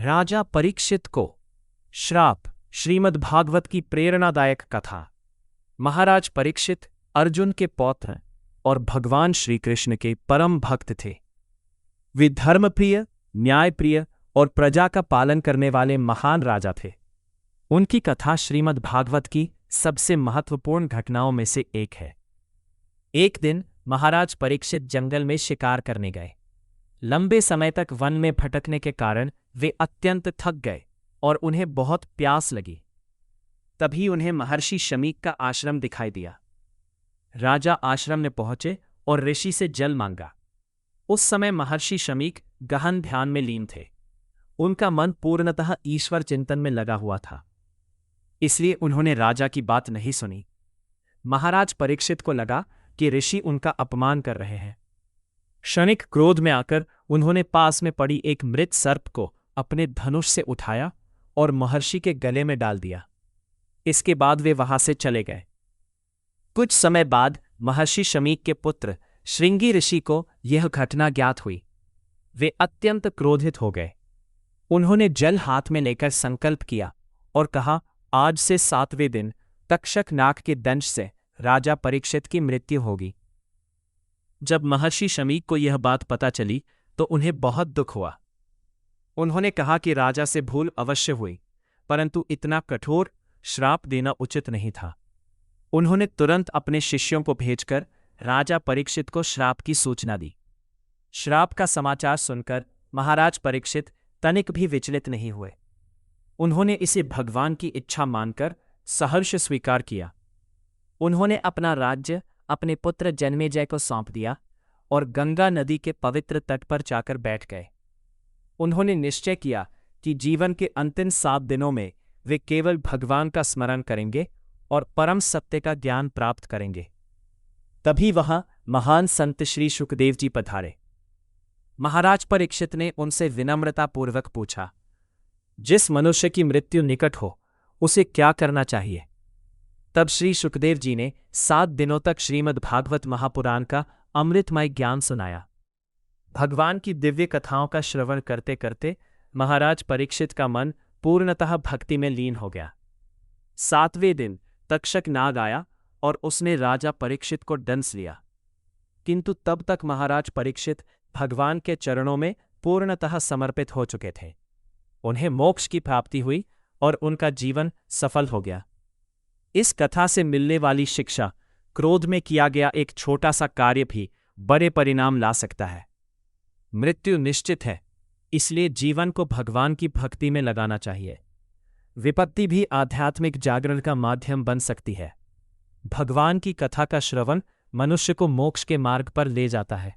राजा परीक्षित को श्राप। श्रीमद् भागवत की प्रेरणादायक कथा। महाराज परीक्षित अर्जुन के पौत्र और भगवान श्री कृष्ण के परम भक्त थे। वे धर्मप्रिय, न्यायप्रिय और प्रजा का पालन करने वाले महान राजा थे। उनकी कथा श्रीमद् भागवत की सबसे महत्वपूर्ण घटनाओं में से एक है। एक दिन महाराज परीक्षित जंगल में शिकार करने गए। लंबे समय तक वन में भटकने के कारण वे अत्यंत थक गए और उन्हें बहुत प्यास लगी। तभी उन्हें महर्षि शमीक का आश्रम दिखाई दिया। राजा आश्रम में पहुंचे और ऋषि से जल मांगा। उस समय महर्षि शमीक गहन ध्यान में लीन थे। उनका मन पूर्णतः ईश्वर चिंतन में लगा हुआ था, इसलिए उन्होंने राजा की बात नहीं सुनी। महाराज परीक्षित को लगा कि ऋषि उनका अपमान कर रहे हैं। क्षणिक क्रोध में आकर उन्होंने पास में पड़ी एक मृत सर्प को अपने धनुष से उठाया और महर्षि के गले में डाल दिया। इसके बाद वे वहां से चले गए। कुछ समय बाद महर्षि शमीक के पुत्र श्रृंगी ऋषि को यह घटना ज्ञात हुई। वे अत्यंत क्रोधित हो गए। उन्होंने जल हाथ में लेकर संकल्प किया और कहा, आज से 7वें दिन तक्षक नाग के दंश से राजा परीक्षित की मृत्यु होगी। जब महर्षि शमीक को यह बात पता चली तो उन्हें बहुत दुख हुआ। उन्होंने कहा कि राजा से भूल अवश्य हुई, परंतु इतना कठोर श्राप देना उचित नहीं था। उन्होंने तुरंत अपने शिष्यों को भेजकर राजा परीक्षित को श्राप की सूचना दी। श्राप का समाचार सुनकर महाराज परीक्षित तनिक भी विचलित नहीं हुए। उन्होंने इसे भगवान की इच्छा मानकर सहर्ष स्वीकार किया। उन्होंने अपना राज्य अपने पुत्र जन्मेजय को सौंप दिया और गंगा नदी के पवित्र तट पर जाकर बैठ गए। उन्होंने निश्चय किया कि जीवन के अंतिम 7 दिनों में वे केवल भगवान का स्मरण करेंगे और परम सत्य का ज्ञान प्राप्त करेंगे। तभी वहां महान संत श्री सुखदेव जी पधारे। महाराज परीक्षित ने उनसे विनम्रतापूर्वक पूछा, जिस मनुष्य की मृत्यु निकट हो उसे क्या करना चाहिए? तब श्री सुखदेव जी ने 7 दिनों तक श्रीमद् भागवत महापुराण का अमृतमय ज्ञान सुनाया। भगवान की दिव्य कथाओं का श्रवण करते करते महाराज परीक्षित का मन पूर्णतः भक्ति में लीन हो गया। 7वें दिन तक्षक नाग आया और उसने राजा परीक्षित को डंस लिया, किंतु तब तक महाराज परीक्षित भगवान के चरणों में पूर्णतः समर्पित हो चुके थे। उन्हें मोक्ष की प्राप्ति हुई और उनका जीवन सफल हो गया। इस कथा से मिलने वाली शिक्षा, क्रोध में किया गया एक छोटा सा कार्य भी बड़े परिणाम ला सकता है। मृत्यु निश्चित है, इसलिए जीवन को भगवान की भक्ति में लगाना चाहिए। विपत्ति भी आध्यात्मिक जागरण का माध्यम बन सकती है। भगवान की कथा का श्रवण मनुष्य को मोक्ष के मार्ग पर ले जाता है।